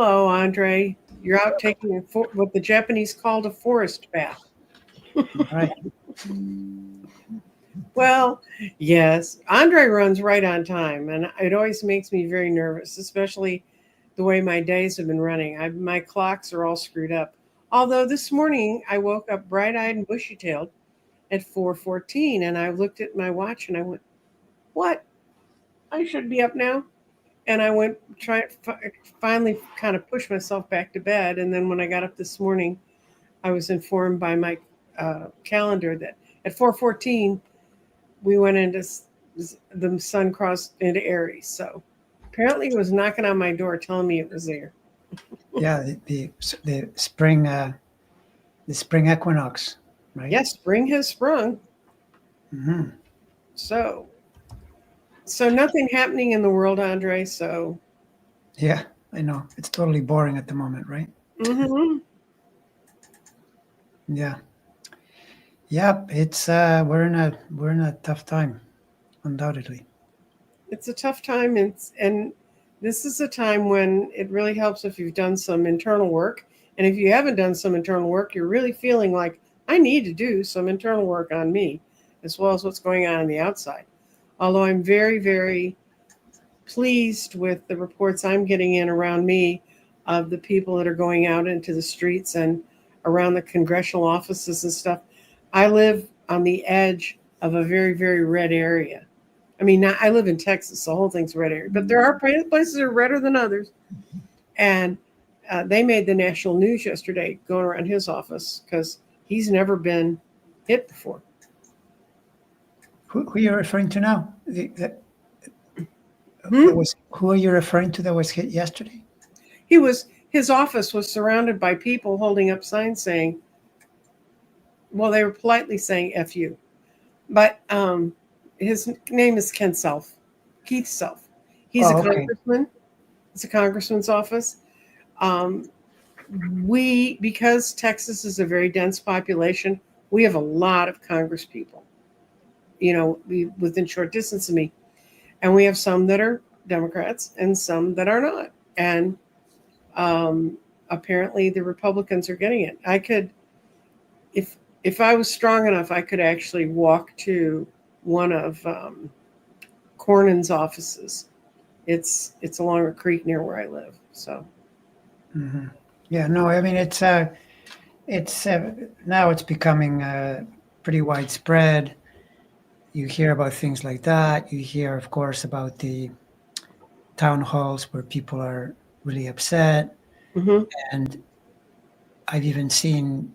Hello, Andre. You're out taking what the Japanese called a forest bath. Right. Well, yes, Andre runs right on time, and it always makes me very nervous, especially the way my days have been running. My clocks are all screwed up. Although this morning I woke up bright-eyed and bushy-tailed at 4:14, and I looked at my watch and I went, "What? I should be up now." And I went finally kind of pushed myself back to bed, and then when I got up this morning, I was informed by my calendar that at 4:14 we went into the sun crossed into Aries. So apparently it was knocking on my door telling me it was there. Yeah, the spring equinox, right? Yes, spring has sprung. Mm-hmm. So nothing happening in the world, Andre. So Yeah, I know. It's totally boring at the moment, right? mm-hmm. Yeah. Yep. It's we're in a tough time, undoubtedly. It's a tough time, and this is a time when it really helps if you've done some internal work. And if you haven't done some internal work, you're really feeling like I need to do some internal work on me, as well as what's going on the outside. Although I'm very, very pleased with the reports I'm getting in around me of the people that are going out into the streets and around the congressional offices and stuff. I live on the edge of a very, very red area. I mean, I live in Texas, so the whole thing's red area, but there are places that are redder than others. And they made the national news yesterday going around his office because he's never been hit before. Who are you referring to now? Hmm? Who are you referring to that was hit yesterday? His office was surrounded by people holding up signs saying, well, they were politely saying "F you," but his name is Keith Self. He's a Oh, okay. congressman. It's a congressman's office. Um, because Texas is a very dense population, we have a lot of Congress people, within short distance of me. And we have some that are Democrats and some that are not. And um, apparently the Republicans are getting it. If if I was strong enough, I could actually walk to one of Cornyn's offices. It's along a creek near where I live. So Mm-hmm. Yeah. No, I mean it's now it's becoming pretty widespread. You hear about things like that. You hear, of course, about the town halls where people are really upset, mhm. and I've even seen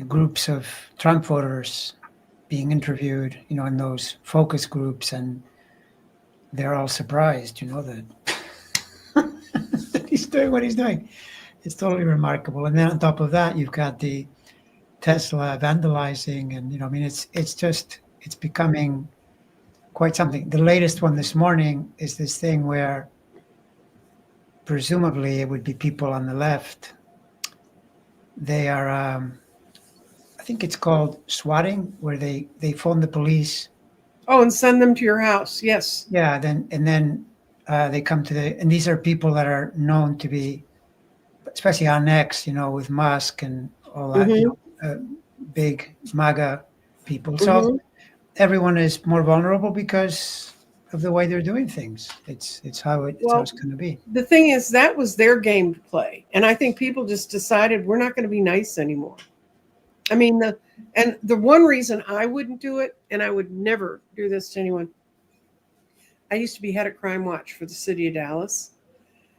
groups of Trump voters being interviewed, in those focus groups, and they're all surprised, that, that he's doing what he's doing. It's totally remarkable. And then on top of that, you've got the Tesla vandalizing, and I mean, it's becoming quite something. The latest one this morning is this thing where presumably it would be people on the left. They are, I think it's called swatting, where they phone the police. Oh, and send them to your house. Yes. Yeah, then they come to and these are people that are known to be, especially on X, with Musk and all that, Mhm. big MAGA people. So Mhm. everyone is more vulnerable because of the way they're doing things. It's how Well, it's going to be. the thing is that was their game to play, and I think people just decided we're not going to be nice anymore. I mean, the one reason I wouldn't do it, and I would never do this to anyone. I used to be head of crime watch for the city of Dallas,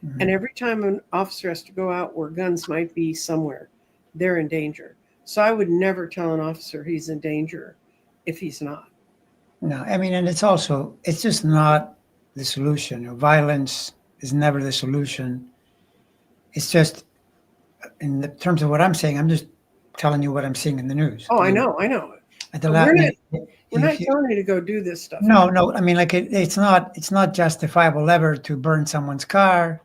and Mhm. every time an officer has to go out where guns might be somewhere, they're in danger. So I would never tell an officer he's in danger if he's not. No, I mean, and it's just not the solution. Violence is never the solution. It's just, in the terms of what I'm saying, I'm just telling you what I'm seeing in the news. Oh, I mean, I know. at the We're last, not we're you, not telling you to go do this stuff. no, no. I mean, like it's not justifiable ever to burn someone's car,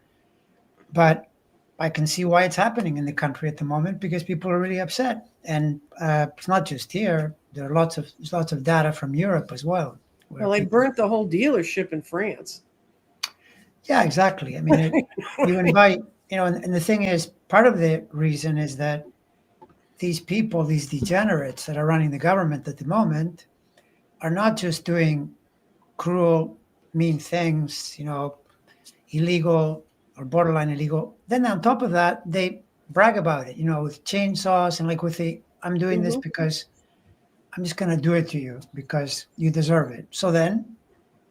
but I can see why it's happening in the country at the moment because people are really upset, and it's not just here. There's lots of data from Europe as well, where Well, they people. burnt the whole dealership in France. Yeah, exactly. I mean, you invite, and the thing is, part of the reason is that these people, these degenerates that are running the government at the moment, are not just doing cruel, mean things, illegal or borderline illegal. Then on top of that, they brag about it, with chainsaws and like with the, I'm doing this Hmm. because I'm just going to do it to you because you deserve it. So then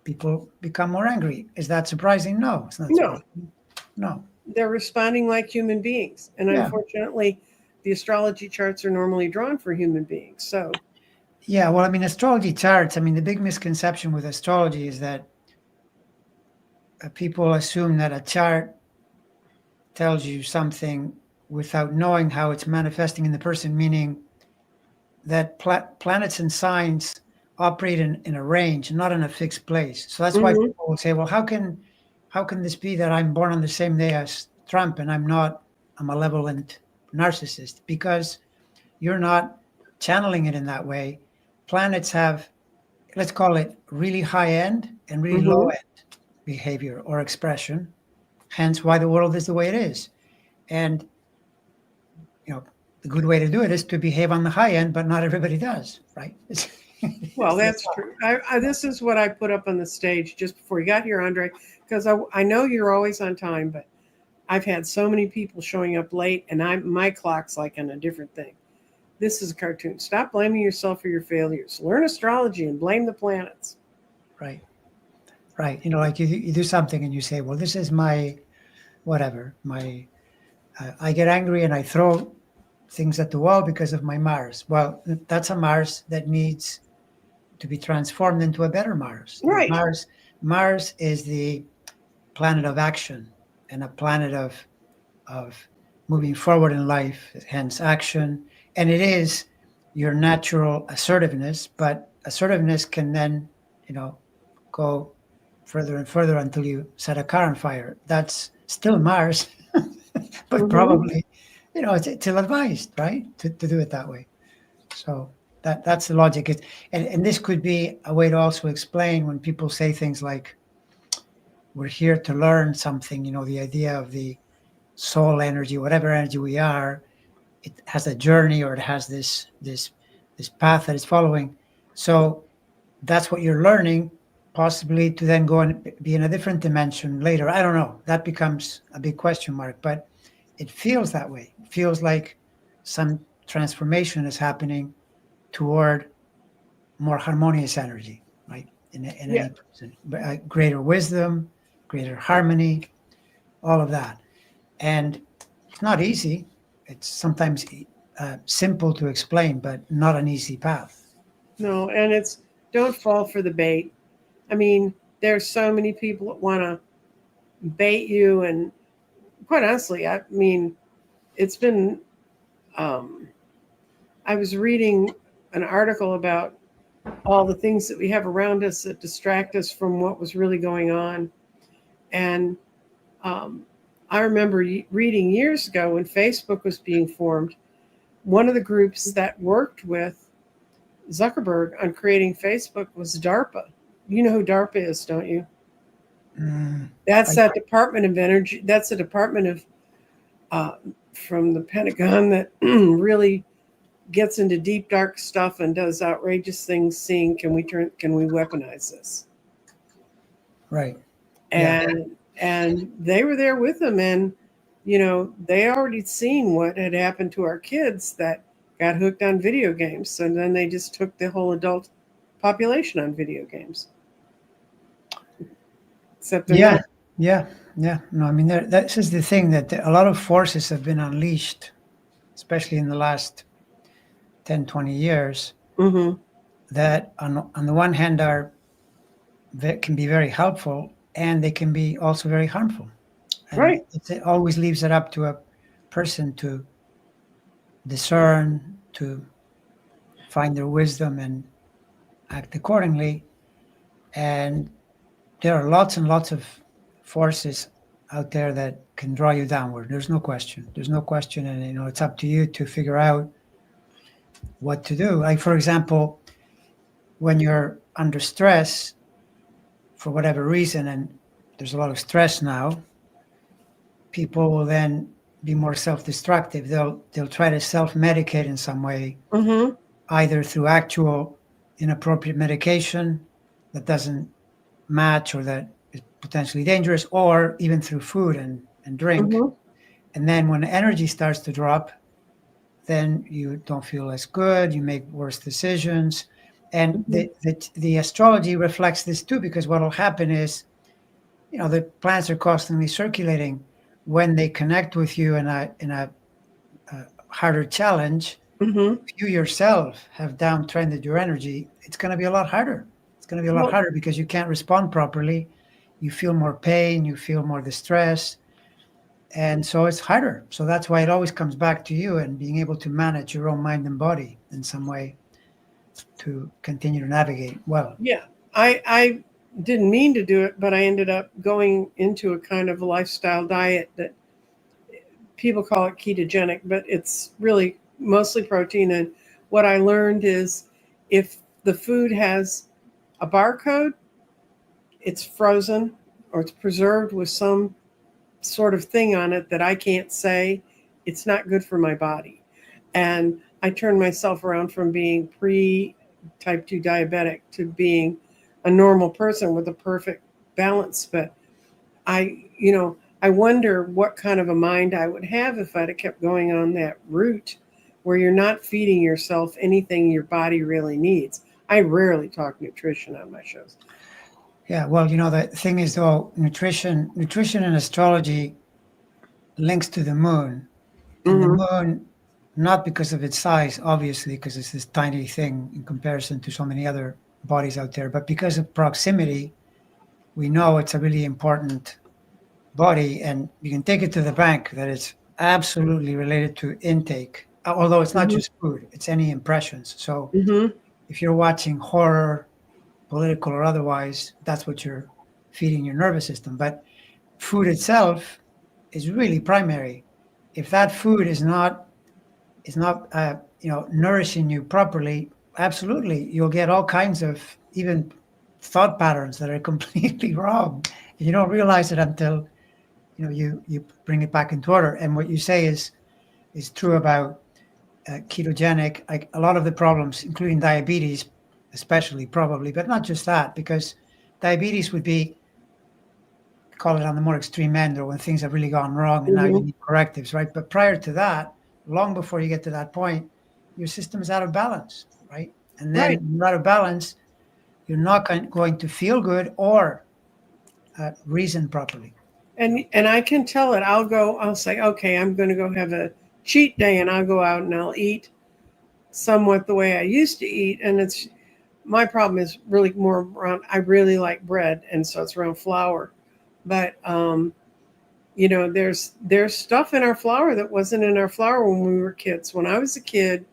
people become more angry. Is that surprising? No, it's not No, surprising. No. they're responding like human beings. And Yeah. unfortunately, the astrology charts are normally drawn for human beings. So, Yeah. Well, I mean, astrology charts, I mean, the big misconception with astrology is that people assume that a chart tells you something without knowing how it's manifesting in the person, meaning that planets and signs operate in a range, not in a fixed place. So that's why mhm. people will say, well, how can this be that I'm born on the same day as Trump and I'm not a malevolent narcissist? Because you're not channeling it in that way. Planets have, let's call it really high end and really low Mhm. end behavior or expression, hence why the world is the way it is. And the good way to do it is to behave on the high end, but not everybody does, right? Well, that's true. This is what I put up on the stage just before you got here, Andre, because I know you're always on time, but I've had so many people showing up late, and my clock's like on a different thing. This is a cartoon. Stop blaming yourself for your failures. Learn astrology and blame the planets. Right, right. Like you do something and you say, well, this is my whatever. I get angry and I throw things at the wall because of my Mars. Well, that's a Mars that needs to be transformed into a better Mars. Right. Mars is the planet of action and a planet of moving forward in life, hence action. And it is your natural assertiveness, but assertiveness can then, go further and further until you set a car on fire. That's still Mars, but Hmm. probably, it's ill-advised, right? To do it that way. So that's the logic. And this could be a way to also explain when people say things like, we're here to learn something, the idea of the soul energy, whatever energy we are, it has a journey or it has this path that it's following. So that's what you're learning, possibly to then go and be in a different dimension later. I don't know. That becomes a big question mark, but it feels that way. It feels like some transformation is happening toward more harmonious energy, right? In Yeah. any person, greater wisdom, greater harmony, all of that. And it's not easy. It's sometimes simple to explain, but not an easy path. No, and it's don't fall for the bait. I mean, there's so many people that want to bait you, and quite honestly, I mean, it's been. Um, I was reading an article about all the things that we have around us that distract us from what was really going on, and um, I remember reading years ago when Facebook was being formed. One of the groups that worked with Zuckerberg on creating Facebook was DARPA. You know who DARPA is, don't you? Mm, That's I, that Department of Energy. That's a department of uh, from the Pentagon that really gets into deep dark stuff and does outrageous things. Seeing can we weaponize this? right. Yeah. And they were there with him, and they already seen what had happened to our kids that got hooked on video games, and then they just took the whole adult population on video games. Except they're Yeah. not. Yeah. Yeah. No, I mean, this is the thing that a lot of forces have been unleashed, especially in the last 10, 20 years, Hmm. that on the one hand that can be very helpful and they can be also very harmful. And Right. it always leaves it up to a person to discern, to find their wisdom and act accordingly. And there are lots and lots of forces out there that can draw you downward. There's no question. There's no question. And, it's up to you to figure out what to do. Like, for example, when you're under stress for whatever reason, and there's a lot of stress now, people will then be more self-destructive. They'll try to self-medicate in some way, Mm-hmm. either through actual inappropriate medication that doesn't match or that is potentially dangerous, or even through food and drink. Mm-hmm. And then when energy starts to drop, then you don't feel as good, you make worse decisions. And Mm-hmm. the astrology reflects this too, because what will happen is, the planets are constantly circulating. When they connect with you in a harder challenge, Mm-hmm. if you yourself have downtrended your energy, it's going to be a lot harder. It's going to be a lot Well, harder because you can't respond properly. You feel more pain, you feel more distress. And so it's harder. So that's why it always comes back to you and being able to manage your own mind and body in some way to continue to navigate well. yeah, I didn't mean to do it, but I ended up going into a kind of a lifestyle diet that people call it ketogenic, but it's really mostly protein. And what I learned is if the food has a barcode, it's frozen or it's preserved with some sort of thing on it that I can't say, it's not good for my body. And I turned myself around from being pre type 2 diabetic to being a normal person with a perfect balance. But I wonder what kind of a mind I would have if I'd have kept going on that route where you're not feeding yourself anything your body really needs. I rarely talk nutrition on my shows. Yeah, well, the thing is though, nutrition and astrology links to the moon, and the Mm-hmm. moon, not because of its size, obviously, because it's this tiny thing in comparison to so many other bodies out there, but because of proximity, we know it's a really important body, and you can take it to the bank that it's absolutely related to intake. Although it's not Mm-hmm. just food, it's any impressions. So Mm-hmm. if you're watching horror, political or otherwise, that's what you're feeding your nervous system. But food itself is really primary. If that food is not nourishing you properly, absolutely you'll get all kinds of even thought patterns that are completely wrong, and you don't realize it until you bring it back into order. And what you say is true about ketogenic. Like a lot of the problems, including diabetes, especially probably, but not just that, because diabetes would be, call it on the more extreme end, or when things have really gone wrong and now you Mm-hmm. need correctives, right? But prior to that, long before you get to that point, your system is out of balance, right? And then Right. when you're out of balance, you're not going to feel good or reason properly. And I can tell it. I'll say, okay, I'm going to go have a cheat day, and I'll go out and I'll eat somewhat the way I used to eat. And it's my problem is really more around. I really like bread, and so it's around flour. But there's stuff in our flour that wasn't in our flour when we were kids. When I was a kid,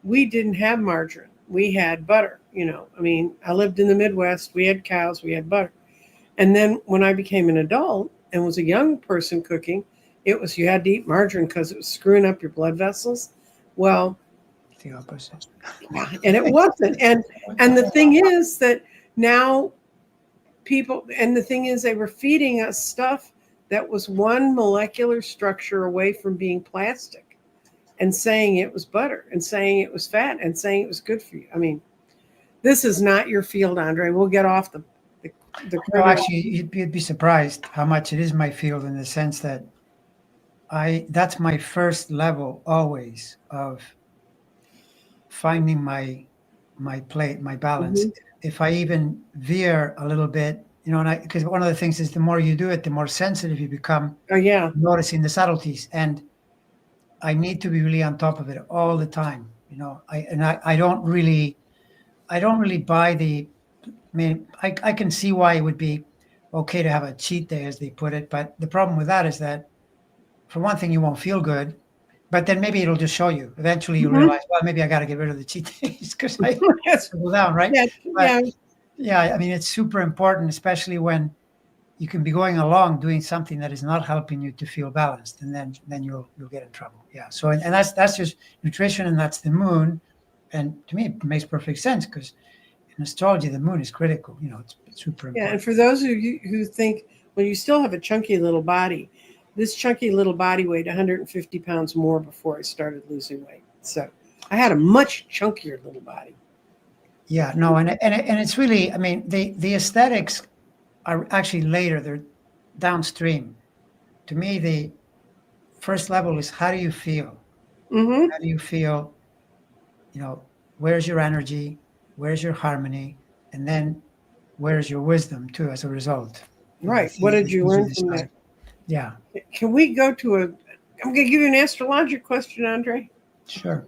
we didn't have margarine. We had butter. I mean, I lived in the Midwest. We had cows. We had butter. And then when I became an adult and was a young person cooking, it was you had to eat margarine because it was screwing up your blood vessels. Well, The opposite. and it wasn't. And the thing is that now and the thing is they were feeding us stuff that was one molecular structure away from being plastic and saying it was butter and saying it was fat and saying it was good for you. I mean, this is not your field, Andre. We'll get off the No, critter. actually, you'd be surprised how much it is my field, in the sense that that's my first level always of finding my plate, my balance. Mhm. If I even veer a little bit, and because one of the things is the more you do it, the more sensitive you become, Oh yeah. noticing the subtleties. And I need to be really on top of it all the time. I don't really buy the. I mean, I can see why it would be okay to have a cheat day, as they put it, but the problem with that is that, for one thing, you won't feel good, but then maybe it'll just show you. Eventually, you'll Mhm. realize, well, maybe I got to get rid of the cheat days because I Yes. settle down, right? Yeah. But Yeah. yeah, I mean, it's super important, especially when you can be going along doing something that is not helping you to feel balanced, and then you'll get in trouble. Yeah. So and that's just nutrition, and that's the moon, and to me, it makes perfect sense because in astrology, the moon is critical. It's super Yeah, and important. for those of you who think, Well, you still have a chunky little body. This chunky little body weighed 150 pounds more before I started losing weight. So I had a much chunkier little body. Yeah, no, and it's really, I mean, the aesthetics are actually later. They're downstream. To me, the first level is how do you feel? Mm-hmm. How do you feel? Where's your energy? Where's your harmony? And then where's your wisdom too, as a result? Right. What did you Those are learn the from that? signs. Yeah, Can we go to a? I'm going to give you an astrological question, Andre. sure.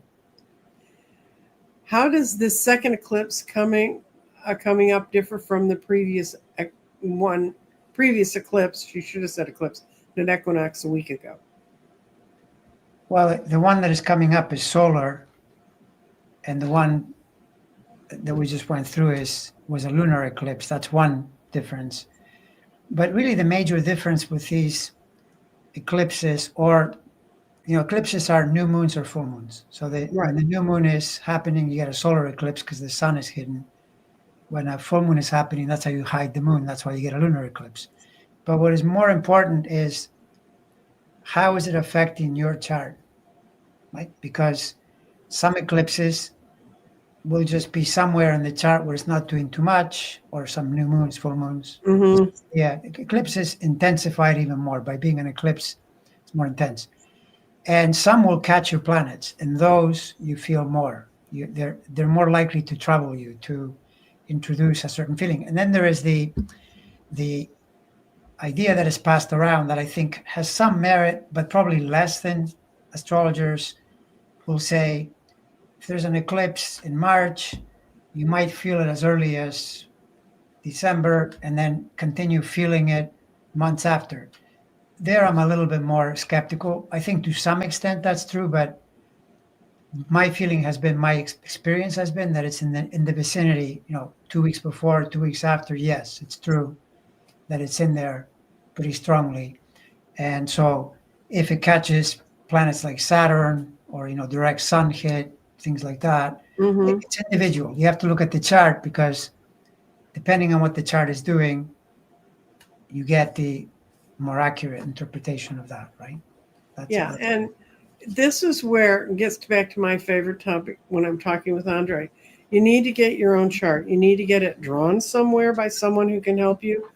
How does this second eclipse coming up differ from the one previous eclipse? You should have said eclipse, an equinox a week ago. Well, the one that is coming up is solar, and the one that we just went through was a lunar eclipse. That's one difference. But really, the major difference with these eclipses, or eclipses are new moons or full moons. So Right. when the new moon is happening, you get a solar eclipse because the sun is hidden. When a full moon is happening, that's how you hide the moon. That's why you get a lunar eclipse. But what is more important is how is it affecting your chart, right? Because some eclipses will just be somewhere in the chart where it's not doing too much, or some new moons, full moons. Mm-hmm. Yeah, eclipses intensify it even more. By being an eclipse, it's more intense. And some will catch your planets, and those you feel more. They're more likely to trouble you, to introduce a certain feeling. And then there is the idea that is passed around that I think has some merit, but probably less than astrologers will say. If there's an eclipse in March, you might feel it as early as December and then continue feeling it months after. There, I'm a little bit more skeptical. I think to some extent that's true, but my feeling has been, my experience has been that it's in the vicinity. 2 weeks before, 2 weeks after. Yes, it's true that it's in there pretty strongly. And so, if it catches planets like Saturn, or direct sun hit, things like that, Mm-hmm. it's individual. You have to look at the chart, because depending on what the chart is doing, you get the more accurate interpretation of that, right? Yeah, That's and this is where it gets back to my favorite topic when I'm talking with Andre. You need to get your own chart. You need to get it drawn somewhere by someone who can help you,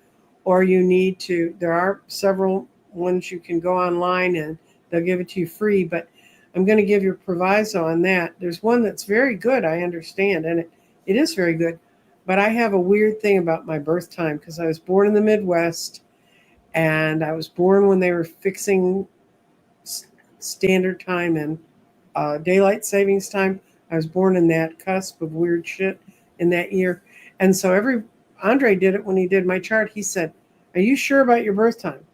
or you need to. There are several ones you can go online and they'll give it to you free. But I'm going to give you a proviso on that. There's one that's very good, I understand, and it is very good. But I have a weird thing about my birth time because I was born in the Midwest, and I was born when they were fixing standard time and daylight savings time. I was born in that cusp of weird shit in that year. And so Andre did it when he did my chart. He said, "Are you sure about your birth time?"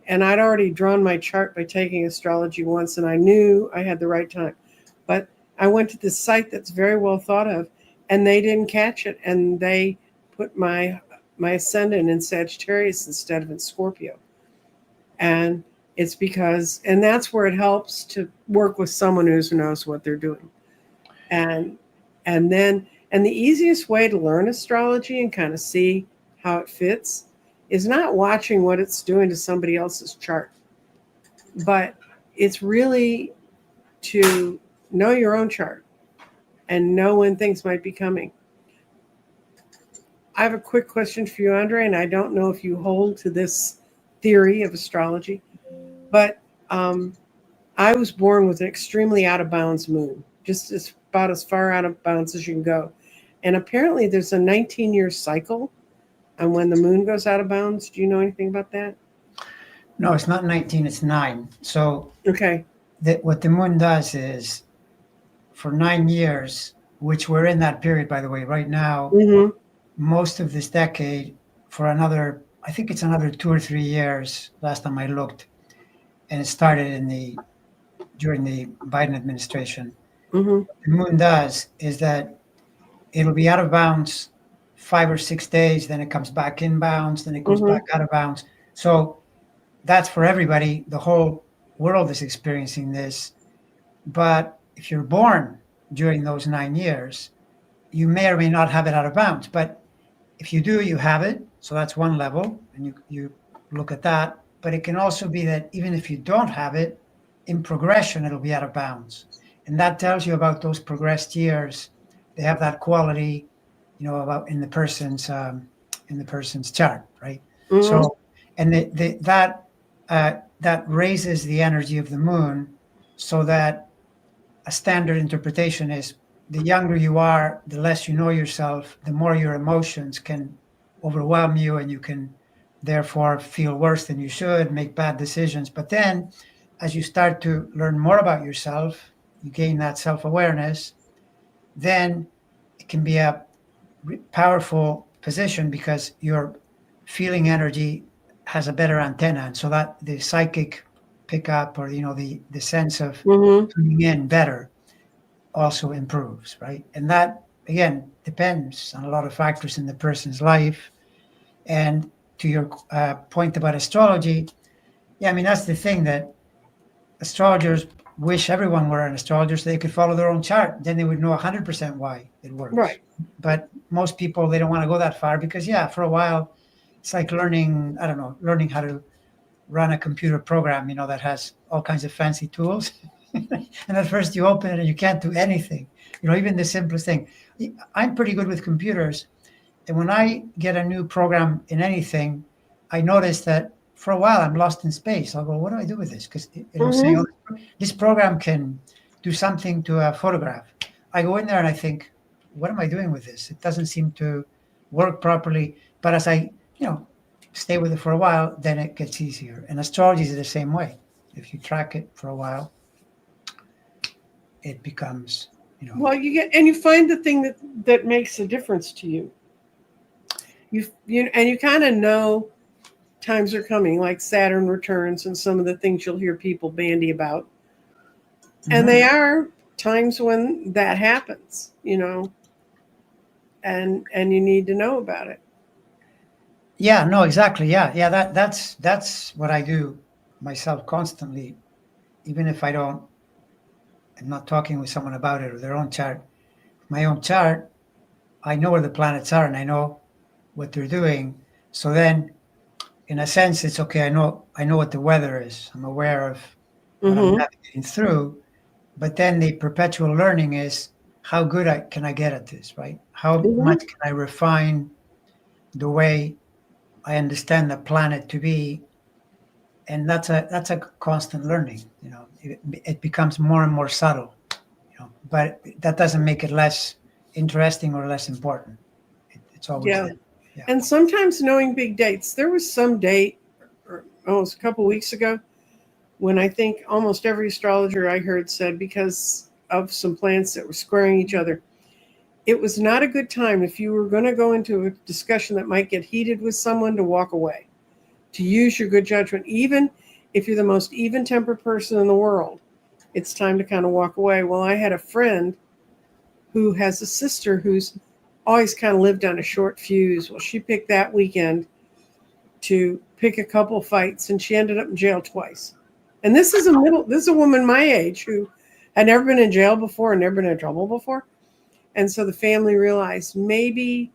And I'd already drawn my chart by taking astrology once, and I knew I had the right time. But I went to this site that's very well thought of, and they didn't catch it, and they put my ascendant in Sagittarius instead of in Scorpio. And it's because, and that's where it helps to work with someone who knows what they're doing. And and the easiest way to learn astrology and kind of see how it fits is not watching what it's doing to somebody else's chart, but it's really to know your own chart and know when things might be coming. I have a quick question for you, Andre, and I don't know if you hold to this theory of astrology, but I was born with an extremely out of bounds moon, just about as far out of bounds as you can go. And apparently, there's a 19-year cycle on when the moon goes out of bounds. Do you know anything about that? No, it's not 19, it's 9. So Okay. what the moon does is, for 9 years, which we're in that period, by the way, right now, Mm-hmm. most of this decade, for another, I think it's another 2 or 3 years, last time I looked, and it started during the Biden administration. Mm-hmm. What the moon does is that it'll be out of bounds 5 or 6 days, then it comes back in bounds, then it goes Mm-hmm. back out of bounds. So that's for everybody. The whole world is experiencing this. But if you're born during those 9 years, you may or may not have it out of bounds. But if you do, you have it. So that's one level, and you look at that. But it can also be that even if you don't have it, in progression, it'll be out of bounds. And that tells you about those progressed years. They have that quality, about in the person's chart, right? Hmm. So, and that raises the energy of the moon, so that a standard interpretation is the younger you are, the less you know yourself, the more your emotions can overwhelm you, and you can therefore feel worse than you should, make bad decisions. But then as you start to learn more about yourself, you gain that self awareness, then it can be a powerful position because your feeling energy has a better antenna. And so that the psychic pickup, or, the sense of Hmm. tuning in better, also improves, right? And that again depends on a lot of factors in the person's life. And to your point about astrology, yeah, I mean that's the thing, that astrologers wish everyone were an astrologer so they could follow their own chart. Then they would know 100% why it works. Right. But most people, they don't want to go that far because, yeah, for a while, it's like learning, I don't know, learning how to run a computer program, that has all kinds of fancy tools. And at first you open it and you can't do anything, even the simplest thing. I'm pretty good with computers. And when I get a new program in anything, I notice that for a while I'm lost in space. I'll go, what do I do with this? Because it'll say, Hmm. oh, this program can do something to a photograph. I go in there and I think, what am I doing with this? It doesn't seem to work properly. But as I, stay with it for a while, then it gets easier. And astrology is the same way. If you track it for a while, it becomes, Well, you find the thing that makes a difference to you. You kind of know times are coming, like Saturn returns and some of the things you'll hear people bandy about. And they mhm. are times when that happens, and you need to know about it. Yeah, no, exactly. Yeah. That's what I do myself constantly, even if I'm not talking with someone about it or their own chart. My own chart, I know where the planets are and I know what they're doing. So then, in a sense, it's okay. I know what the weather is. I'm aware of what I'm Hmm. navigating through. But then the perpetual learning is, how good can I get at this, right? How much Hmm. can I refine the way I understand the planet to be? And that's a constant learning. It becomes more and more subtle. But that doesn't make it less interesting or less important. It's always Yeah. there. Yeah. And sometimes knowing big dates. There was some date, almost a couple weeks ago, when I think almost every astrologer I heard said, because of some planets that were squaring each other, it was not a good time if you were going to go into a discussion that might get heated with someone, to walk away, to use your good judgment. Even if you're the most even tempered person in the world, it's time to kind of walk away. Well, I had a friend who has a sister who's always kind of lived on a short fuse. Well, she picked that weekend to pick a couple fights, and she ended up in jail twice. And this is a woman my age who had never been in jail before and never been in trouble before. And so the family realized maybe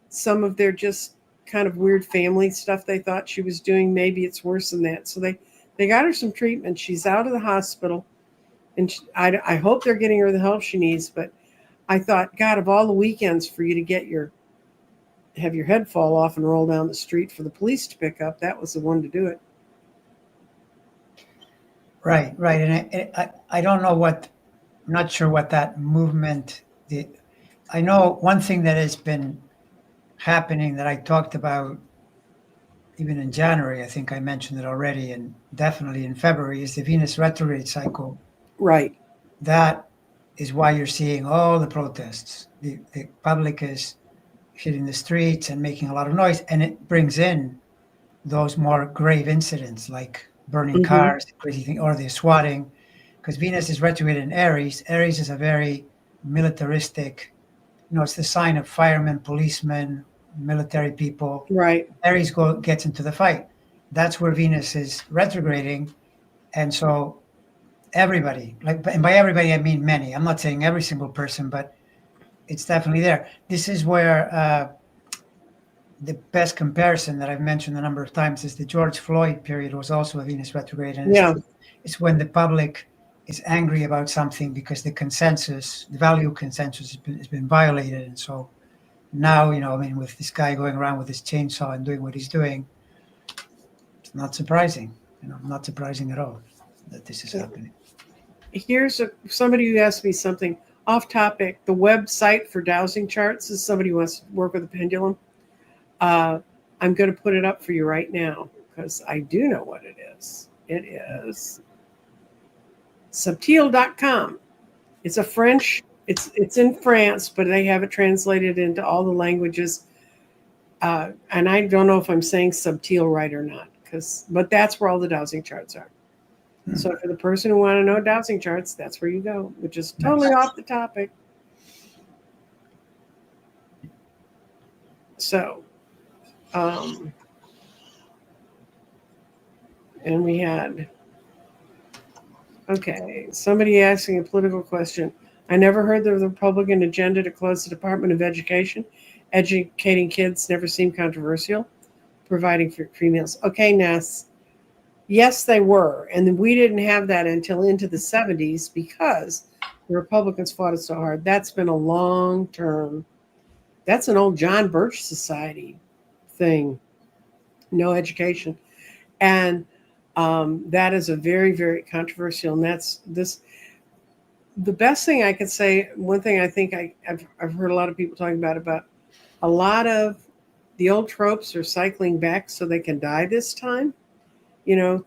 some of their just kind of weird family stuff they thought she was doing, maybe it's worse than that. So they got her some treatment. She's out of the hospital, and I hope they're getting her the help she needs. But I thought, God, of all the weekends for you to have your head fall off and roll down the street for the police to pick up, that was the one to do it. Right. Right. And I don't know I'm not sure what that movement did. I know one thing that has been happening that I talked about even in January. I think I mentioned it already, and definitely in February, is the Venus retrograde cycle. Right. That is why you're seeing all the protests. The public is hitting the streets and making a lot of noise, and it brings in those more grave incidents like burning Hmm. cars, crazy thing, or the swatting, because Venus is retrograde in Aries. Aries is a very militaristic, it's the sign of firemen, policemen, military people. Right. Aries gets into the fight. That's where Venus is retrograding, and so everybody, and by everybody I mean many. I'm not saying every single person, but it's definitely there. This is where the best comparison that I've mentioned a number of times is the George Floyd period was also a Venus retrograde, and Yeah. it's when the public is angry about something because the consensus, the value consensus, has been violated, and so now, I mean, with this guy going around with his chainsaw and doing what he's doing, it's not surprising. Not surprising at all that this is happening. Here's somebody who asked me something off topic. The website for dowsing charts is somebody who wants to work with a pendulum. I'm going to put it up for you right now because I do know what it is. It is subtil.com. It's a French, it's in France, but they have it translated into all the languages. And I don't know if I'm saying subtil right or not, but that's where all the dowsing charts are. So for the person who want to know dowsing charts, that's where you go, which is totally off the topic. So, and we had, somebody asking a political question. I never heard the Republican agenda to close the Department of Education. Educating kids never seemed controversial. Providing for free meals. Okay, Ness. Yes, they were. And we didn't have that until into the 70s because the Republicans fought it so hard. That's been a long term. That's an old John Birch Society thing. No education. And that is a very, very controversial. And that's this. The best thing I could say, one thing I think I've heard a lot of people talking about a lot of the old tropes are cycling back so they can die this time.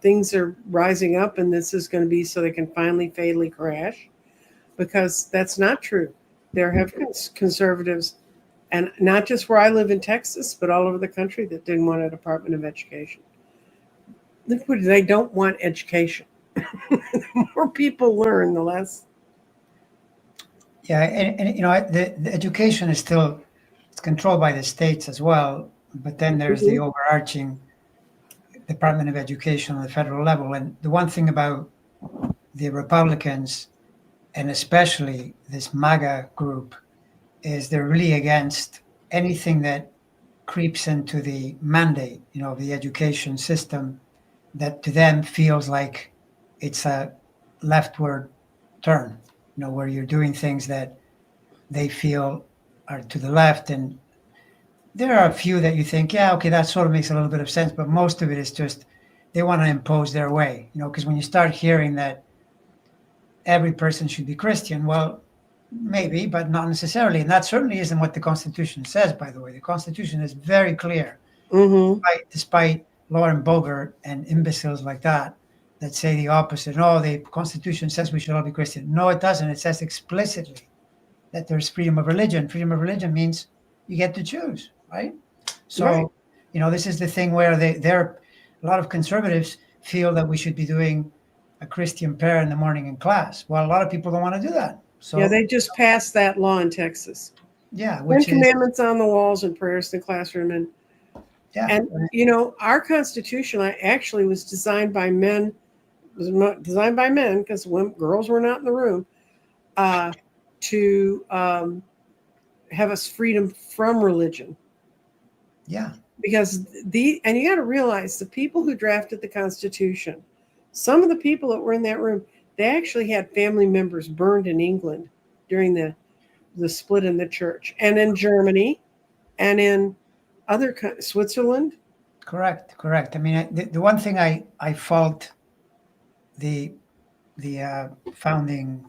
Things are rising up and this is going to be so they can finally fatally crash, because that's not true. There have conservatives, and not just where I live in Texas, but all over the country, that didn't want a Department of Education. They don't want education. The more people learn, the less. Yeah, and the education is still, it's controlled by the states as well, but then there's the overarching Department of Education on the federal level. And the one thing about the Republicans, and especially this MAGA group, is they're really against anything that creeps into the mandate, of the education system, that to them feels like it's a leftward turn, where you're doing things that they feel are to the left. And there are a few that you think, yeah, okay, that sort of makes a little bit of sense, but most of it is just they want to impose their way, because when you start hearing that every person should be Christian, well, maybe, but not necessarily. And that certainly isn't what the Constitution says, by the way. The Constitution is very clear, despite Lauren Boebert and imbeciles like that say the opposite. No, the Constitution says we should all be Christian. No, it doesn't. It says explicitly that there's freedom of religion. Freedom of religion means you get to choose, right? So, right. This is the thing where a lot of conservatives feel that we should be doing a Christian prayer in the morning in class. Well, a lot of people don't want to do that. So yeah, they just passed that law in Texas. Yeah, Ten Commandments on the walls and prayers in the classroom. And yeah, and our Constitution actually was designed by men. Was designed by men because girls were not in the room. To have us freedom from religion. Yeah. Because and you got to realize the people who drafted the Constitution, some of the people that were in that room, they actually had family members burned in England during the split in the church, and in Germany, and in other Switzerland. Correct. I mean, the one thing I fault the founding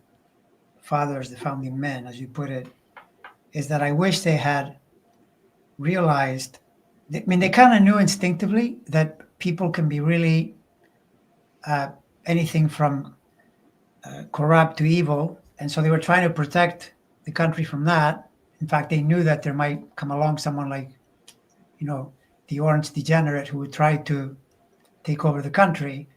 fathers, the founding men, as you put it, is that I wish they had realized. I mean, they kind of knew instinctively that people can be really anything from corrupt to evil, and so they were trying to protect the country from that. In fact, they knew that there might come along someone like, the orange degenerate who would try to take over the country.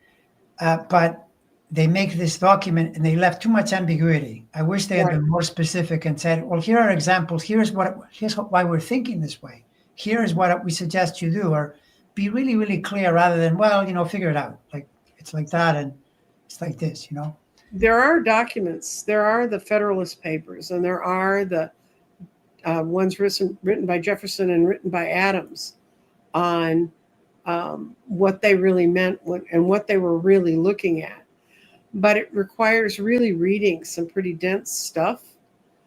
But they make this document and they left too much ambiguity. I wish they had been more specific and said, well, here are examples. Here's why we're thinking this way. Here is what we suggest you do, or be really, really clear rather than, figure it out. Like it's like that. And it's like this, There are documents. There are the Federalist Papers, and there are the ones written by Jefferson and written by Adams on what they really meant and what they were really looking at. But it requires really reading some pretty dense stuff.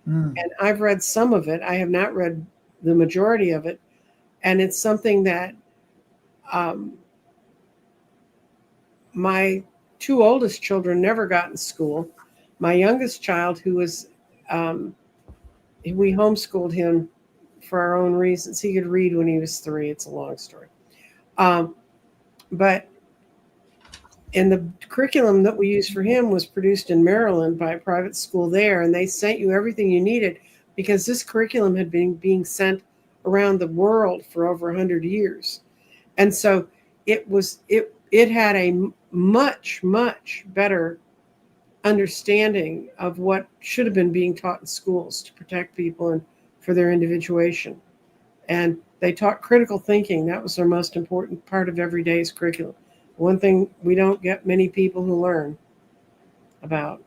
Mm. And I've read some of it. I have not read the majority of it. And it's something that my two oldest children never got in school. My youngest child, who was, we homeschooled him for our own reasons. He could read when he was 3. It's a long story. But and the curriculum that we used for him was produced in Maryland by a private school there, and they sent you everything you needed because this curriculum had been being sent around the world for over 100 years. And so it had a much better understanding of what should have been being taught in schools to protect people and for their individuation. And they taught critical thinking. That was their most important part of every day's curriculum. One thing we don't get many people who learn about.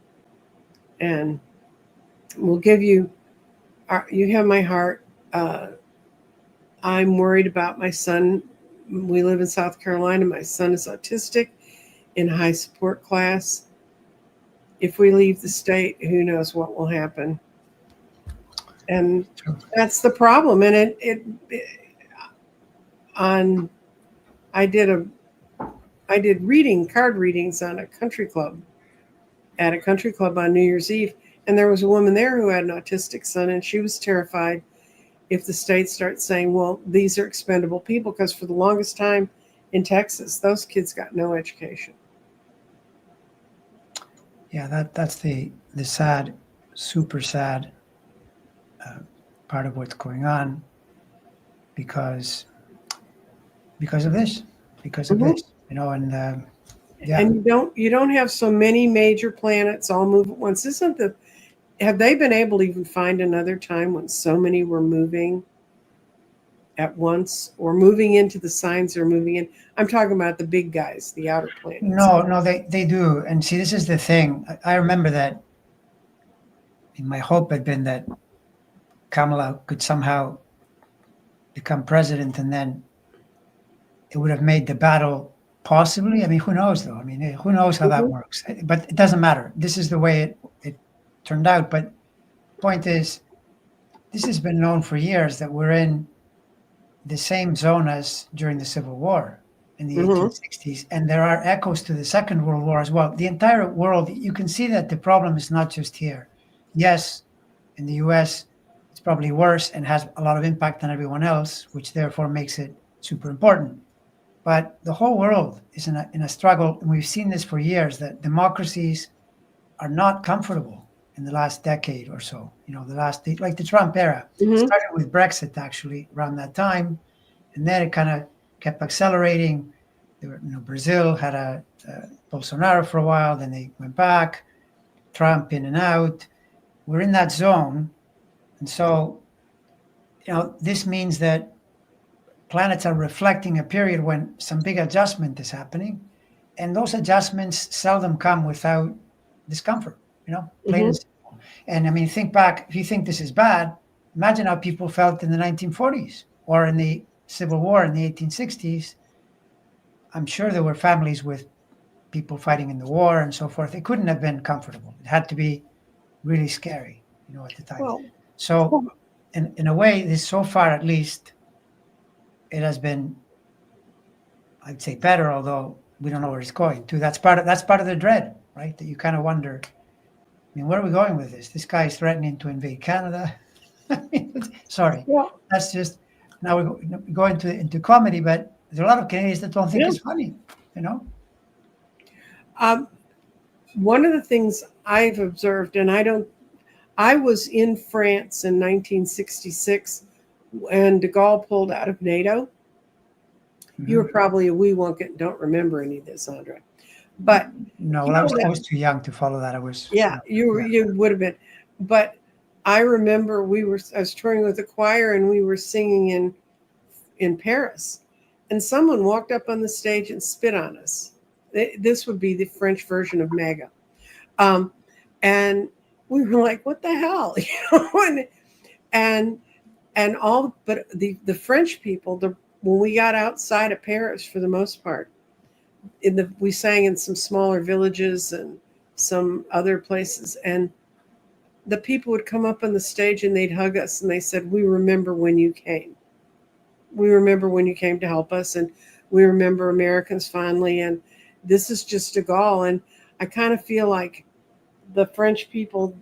And we'll give you, you have my heart. I'm worried about my son. We live in South Carolina. My son is autistic in high support class. If we leave the state, who knows what will happen. And that's the problem. And I did card readings on a country club, at a country club on New Year's Eve. And there was a woman there who had an autistic son, and she was terrified if the state starts saying, well, these are expendable people, because for the longest time in Texas, those kids got no education. Yeah, that's the sad, super sad part of what's going on because of this, and yeah. And you don't have so many major planets all move at once. Have they been able to even find another time when so many were moving at once or moving into the signs they're moving in? I'm talking about the big guys, the outer planets. No, they do. And see, this is the thing. I remember that my hope had been that Kamala could somehow become president, and then it would have made the battle possibly. I mean, who knows, though? I mean, who knows how that works? But it doesn't matter. This is the way it turned out. But the point is, this has been known for years that we're in the same zone as during the Civil War in the 1860s. And there are echoes to the Second World War as well. The entire world, you can see that the problem is not just here. Yes, in the US, it's probably worse and has a lot of impact on everyone else, which therefore makes it super important. But the whole world is in a struggle. And we've seen this for years, that democracies are not comfortable in the last decade or so. Like the Trump era. It started with Brexit, actually, around that time. And then it kind of kept accelerating. Brazil had Bolsonaro for a while, then they went back, Trump in and out. We're in that zone. And so, this means that planets are reflecting a period when some big adjustment is happening. And those adjustments seldom come without discomfort, plain and simple. And I mean, think back, if you think this is bad, imagine how people felt in the 1940s or in the Civil War in the 1860s. I'm sure there were families with people fighting in the war and so forth. It couldn't have been comfortable. It had to be really scary, at the time. Well, so in a way, this so far, at least, it has been, I'd say, better, although we don't know where it's going to. That's part of the dread, right? That you kind of wonder, where are we going with this? This guy is threatening to invade Canada. Sorry. Yeah. That's just, now we're going into comedy, but there's a lot of Canadians that don't think it's funny, One of the things I've observed, and I was in France in 1966 when de Gaulle pulled out of NATO. You were probably a wee wonka, don't remember any of this, Andre. But no, I was too young to follow that. You would have been. But I remember I was touring with a choir and we were singing in Paris, and someone walked up on the stage and spit on us. This would be the French version of MAGA. And we were like, what the hell? And and all, but the French people, when we got outside of Paris, for the most part, we sang in some smaller villages and some other places, and the people would come up on the stage and they'd hug us and they said, "We remember when you came. We remember when you came to help us, and we remember Americans fondly, and this is just de Gaulle." And I kind of feel like the French people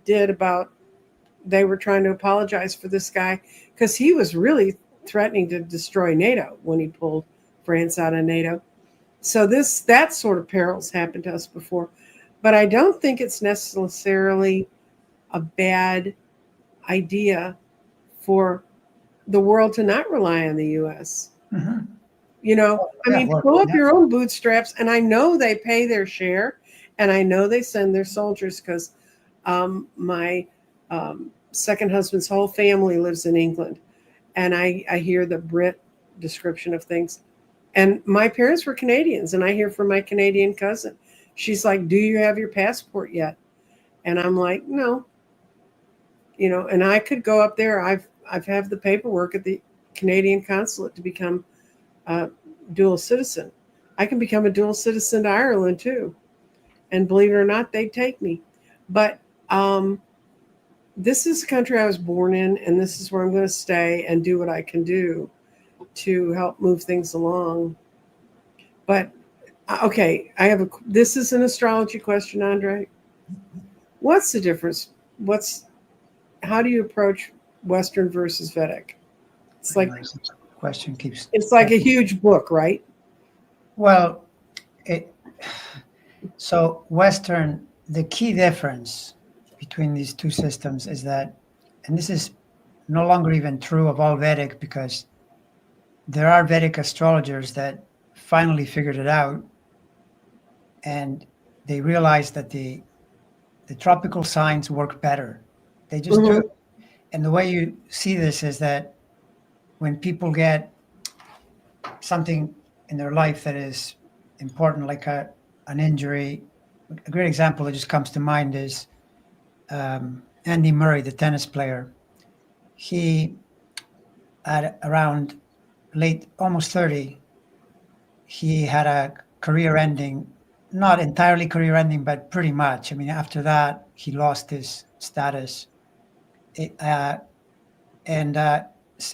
they were trying to apologize for this guy because he was really threatening to destroy NATO when he pulled France out of NATO. So that sort of perils happened to us before, but I don't think it's necessarily a bad idea for the world to not rely on the U.S. Mm-hmm. I mean, pull up your own bootstraps, and I know they pay their share, and I know they send their soldiers because my second husband's whole family lives in England, and I hear the Brit description of things. And my parents were Canadians, and I hear from my Canadian cousin. She's like, "Do you have your passport yet?" And I'm like, "No." And I could go up there. I've have the paperwork at the Canadian consulate to become a dual citizen. I can become a dual citizen to Ireland too. And believe it or not, they'd take me. But this is the country I was born in, and this is where I'm going to stay and do what I can do to help move things along. But okay, this is an astrology question, Andre. What's the difference? How do you approach Western versus Vedic? It's like question keeps. It's like a huge book, right? Well, so Western, the key difference between these two systems is that, and this is no longer even true of all Vedic, because there are Vedic astrologers that finally figured it out, and they realized that the tropical signs work better. They just do. And the way you see this is that when people get something in their life that is important, like an injury, a great example that just comes to mind is Andy Murray, the tennis player. He, at around late, almost 30, he had a career ending, not entirely career ending, but pretty much. I mean, after that, he lost his status. And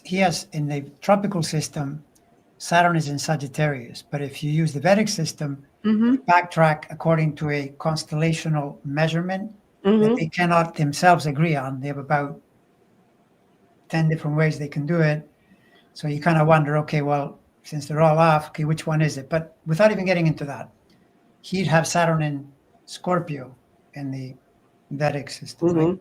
he has, in the tropical system, Saturn is in Sagittarius. But if you use the Vedic system, backtrack according to a constellational measurement that they cannot themselves agree on. They have about 10 different ways they can do it. So you kind of wonder, okay, well, since they're all off, okay, which one is it? But without even getting into that, he'd have Saturn in Scorpio in the Vedic system, right?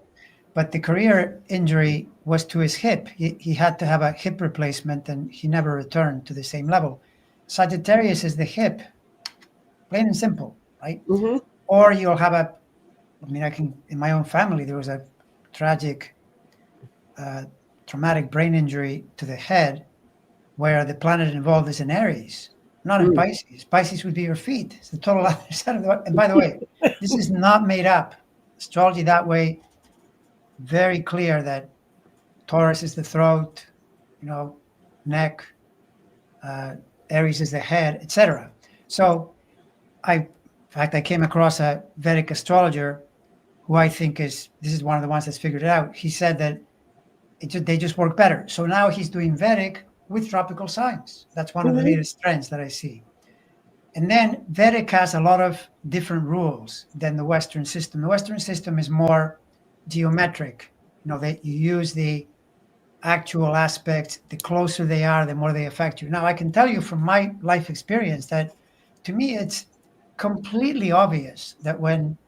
But the career injury was to his hip. He had to have a hip replacement, and he never returned to the same level. Sagittarius is the hip, plain and simple, right? Or you'll have in my own family, there was a tragic, traumatic brain injury to the head where the planet involved is in Aries, not in Pisces. Pisces would be your feet. It's the total other side of the. And by the way, this is not made up. Astrology that way, very clear that Taurus is the throat, neck, Aries is the head, etc. So in fact, I came across a Vedic astrologer who I think this is one of the ones that's figured it out. He said that they just work better. So now he's doing Vedic with tropical signs. That's one of the latest trends that I see. And then Vedic has a lot of different rules than the Western system. The Western system is more geometric. That you use the actual aspects. The closer they are, the more they affect you. Now, I can tell you from my life experience that to me, it's completely obvious that when,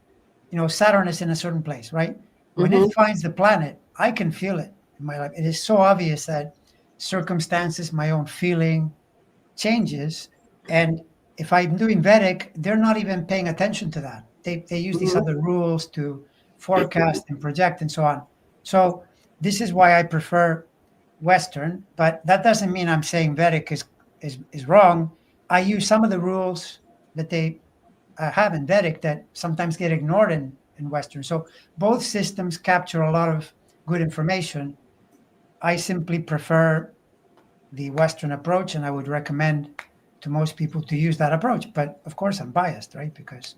Saturn is in a certain place, right? When it finds the planet, I can feel it in my life. It is so obvious that circumstances, my own feeling changes. And if I'm doing Vedic, they're not even paying attention to that. They use these other rules to forecast and project and so on. So this is why I prefer Western, but that doesn't mean I'm saying Vedic is wrong. I use some of the rules that they have in Vedic that sometimes get ignored in Western. So both systems capture a lot of good information. I simply prefer the Western approach, and I would recommend to most people to use that approach. But of course, I'm biased, right? Because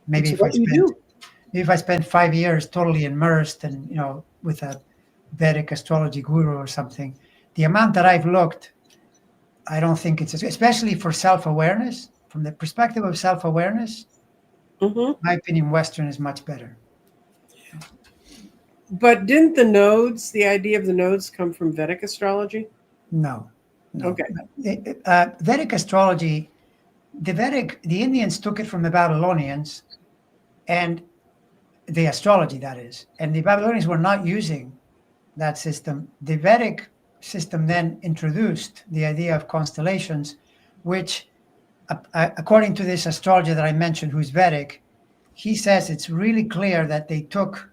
maybe It's what you do. if I spend 5 years totally immersed and with a Vedic astrology guru or something, the amount that I've looked, I don't think it's especially for self-awareness. From the perspective of self-awareness, Hmm. my opinion, Western is much better. But didn't the idea of the nodes come from Vedic astrology? No. Okay. Vedic astrology, the Indians took it from the Babylonians, and the astrology, that is. And the Babylonians were not using that system. The Vedic system then introduced the idea of constellations, which, according to this astrologer that I mentioned, who's Vedic, he says it's really clear that they took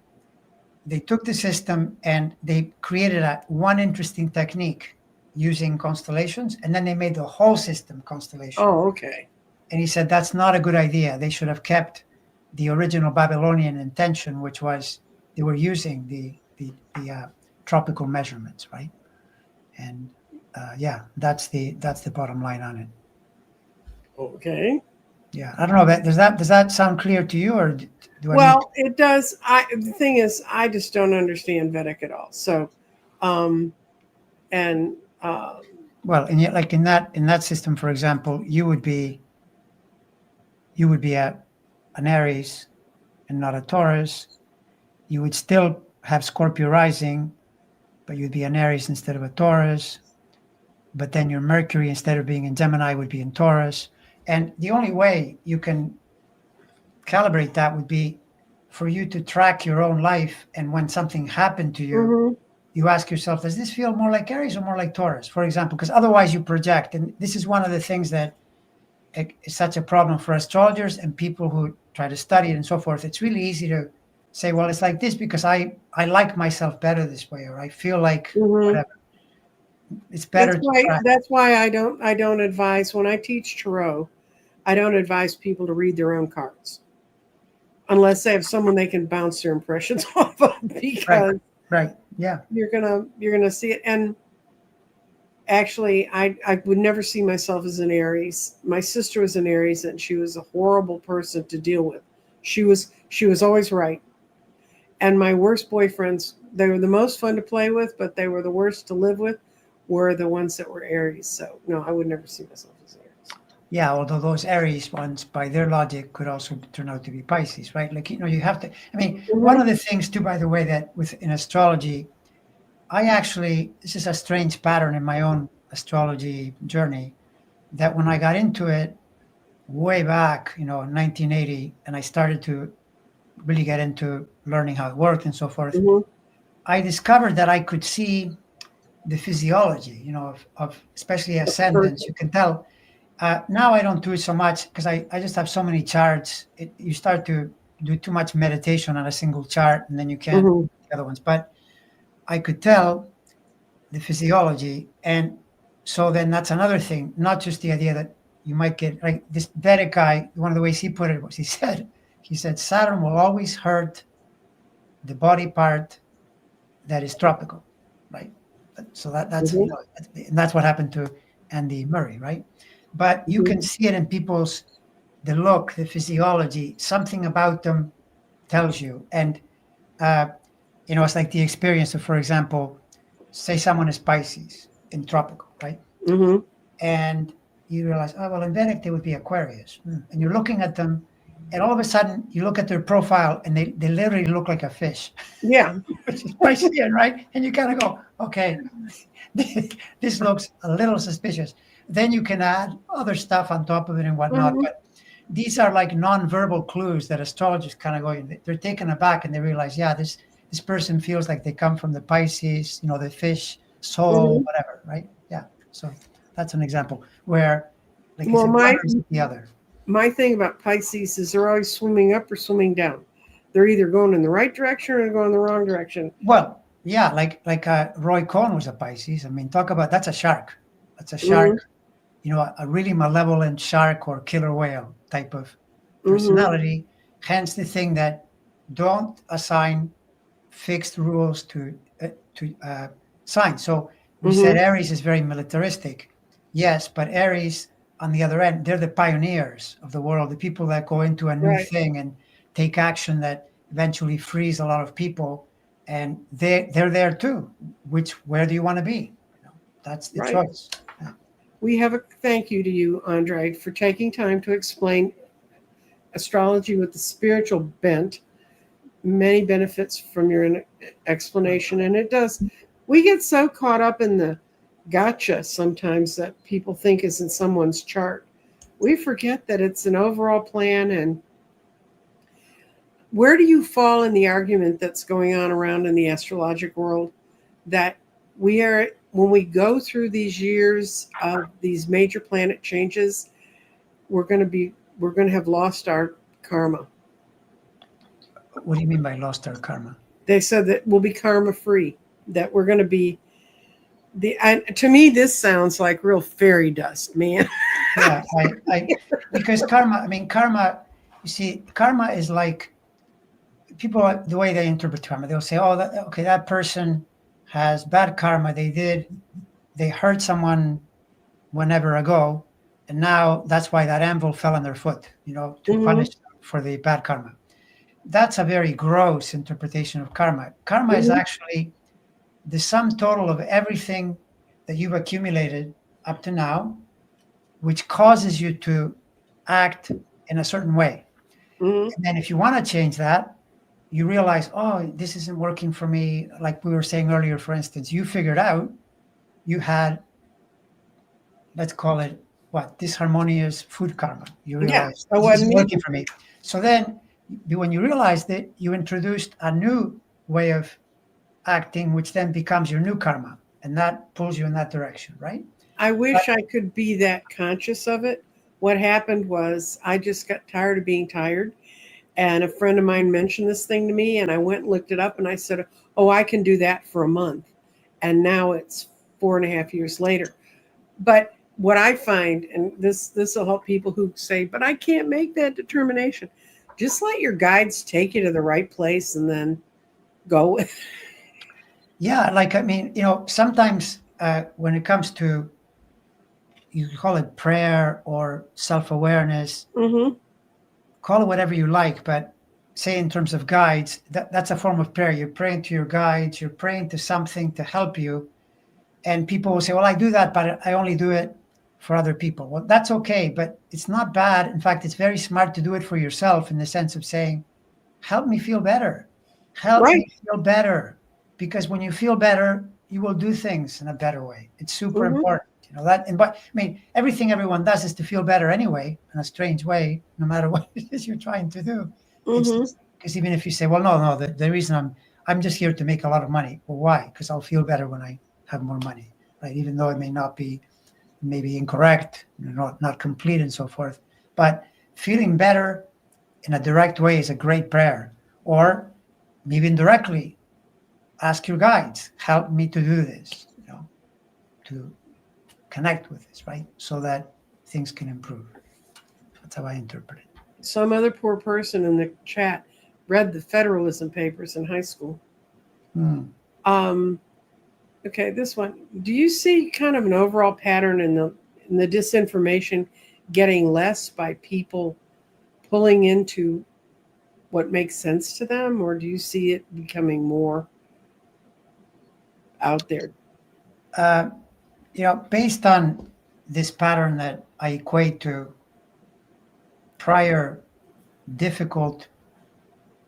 the system and they created one interesting technique using constellations, and then they made the whole system constellation. Oh, okay. And he said that's not a good idea. They should have kept the original Babylonian intention, which was they were using the tropical measurements, right? And that's the bottom line on it. Okay. Yeah, I don't know. Does that sound clear to you, or do I? Well, it does. The thing is, I just don't understand Vedic at all. So, and well, and yet, like in that system, for example, you would be an Aries and not a Taurus. You would still have Scorpio rising, but you'd be an Aries instead of a Taurus. But then your Mercury, instead of being in Gemini, would be in Taurus. And the only way you can calibrate that would be for you to track your own life. And when something happened to you, you ask yourself, does this feel more like Aries or more like Taurus, for example? Because otherwise you project. And this is one of the things that is such a problem for astrologers and people who try to study it and so forth. It's really easy to say, well, it's like this because I like myself better this way, or I feel like whatever. It's better. That's why I don't advise when I teach tarot. I don't advise people to read their own cards unless they have someone they can bounce their impressions off of, because right. Yeah, you're gonna see it. And actually, I would never see myself as an Aries. My sister was an Aries, and she was a horrible person to deal with. She was always right. And my worst boyfriends, they were the most fun to play with, but they were the worst to live with, were the ones that were Aries. So no, I would never see myself as Aries. Yeah, although those Aries ones, by their logic, could also turn out to be Pisces, right? Like, you have to, I mean, one of the things too, by the way, that in astrology, this is a strange pattern in my own astrology journey, that when I got into it way back, in 1980, and I started to really get into learning how it worked and so forth, I discovered that I could see the physiology, of especially ascendants. You can tell. Now I don't do it so much because I just have so many charts. You start to do too much meditation on a single chart, and then you can't do the other ones. But I could tell the physiology. And so then that's another thing, not just the idea that you might get, like this Vedic guy, one of the ways he put it was he said Saturn will always hurt the body part that is tropical, right? So that's and that's what happened to Andy Murray, right? But you can see it in people's, the look, the physiology, something about them tells you. And it's like the experience of, for example, say someone is Pisces in tropical, right? And you realize, oh, well, in Vedic, they would be Aquarius. And you're looking at them, and all of a sudden, you look at their profile, and they literally look like a fish. Yeah. Which is Piscean, right? And you kind of go, okay, this looks a little suspicious. Then you can add other stuff on top of it and whatnot. But these are like non-verbal clues that astrologers kind of go, they're taken aback, and they realize, yeah, this person feels like they come from the Pisces, the fish soul, whatever, right? Yeah. So that's an example where, like, one or the other. My thing about Pisces is they're always swimming up or swimming down. They're either going in the right direction or going the wrong direction. Well, yeah, like Roy Cohn was a Pisces. I mean, talk about, that's a shark. That's a shark, a really malevolent shark or killer whale type of personality. Hence the thing that don't assign fixed rules to signs. So we said Aries is very militaristic. Yes, but Aries, on the other end, they're the pioneers of the world, the people that go into a new Right. thing and take action that eventually frees a lot of people. And they're there too. Where do you want to be? That's the Right. choice. Yeah. We have a thank you to you, Andre, for taking time to explain astrology with the spiritual bent. Many benefits from your explanation. And it does, we get so caught up in the gotcha sometimes that people think is in someone's chart. We forget that it's an overall plan. And where do you fall in the argument that's going on around in the astrological world that we are, when we go through these years of these major planet changes, we're going to have lost our karma? What do you mean by lost our karma? They said that we'll be karma free, that we're going to be and to me, this sounds like real fairy dust, man. Yeah, because karma, karma, you see, karma is like people, the way they interpret karma, they'll say, oh, okay, that person has bad karma. They hurt someone whenever ago, and now that's why that anvil fell on their foot, to punish them for the bad karma. That's a very gross interpretation of karma. Karma is actually the sum total of everything that you've accumulated up to now, which causes you to act in a certain way. And then if you want to change that, you realize, oh, this isn't working for me. Like we were saying earlier, for instance, you figured out you had, let's call it what, disharmonious food karma. You realize this isn't working for me. So then when you realized it, you introduced a new way of acting, which then becomes your new karma. And that pulls you in that direction, right? I wish I could be that conscious of it. What happened was I just got tired of being tired. And a friend of mine mentioned this thing to me, and I went and looked it up, and I said, oh, I can do that for a month. And now it's 4.5 years later. But what I find, and this will help people who say, but I can't make that determination. Just let your guides take you to the right place and then go. Yeah, sometimes when it comes to, you call it prayer or self-awareness, call it whatever you like, but say in terms of guides, that's a form of prayer. You're praying to your guides, you're praying to something to help you. And people will say, well, I do that, but I only do it for other people. Well, that's okay, but it's not bad. In fact, it's very smart to do it for yourself in the sense of saying, help me feel better. Help me feel better. Because when you feel better, you will do things in a better way. It's super important. But everything everyone does is to feel better anyway, in a strange way, no matter what it is you're trying to do. Because even if you say, well, no, the reason I'm just here to make a lot of money. Well, why? Because I'll feel better when I have more money, right? Even though it may not be maybe incorrect, not complete and so forth. But feeling better in a direct way is a great prayer. Or maybe indirectly, ask your guides, help me to do this, to connect with this, right? So that things can improve. That's how I interpret it. Some other poor person in the chat read the federalism papers in high school. Okay, this one. Do you see kind of an overall pattern in the disinformation getting less by people pulling into what makes sense to them, or do you see it becoming more out there? Based on this pattern that I equate to prior difficult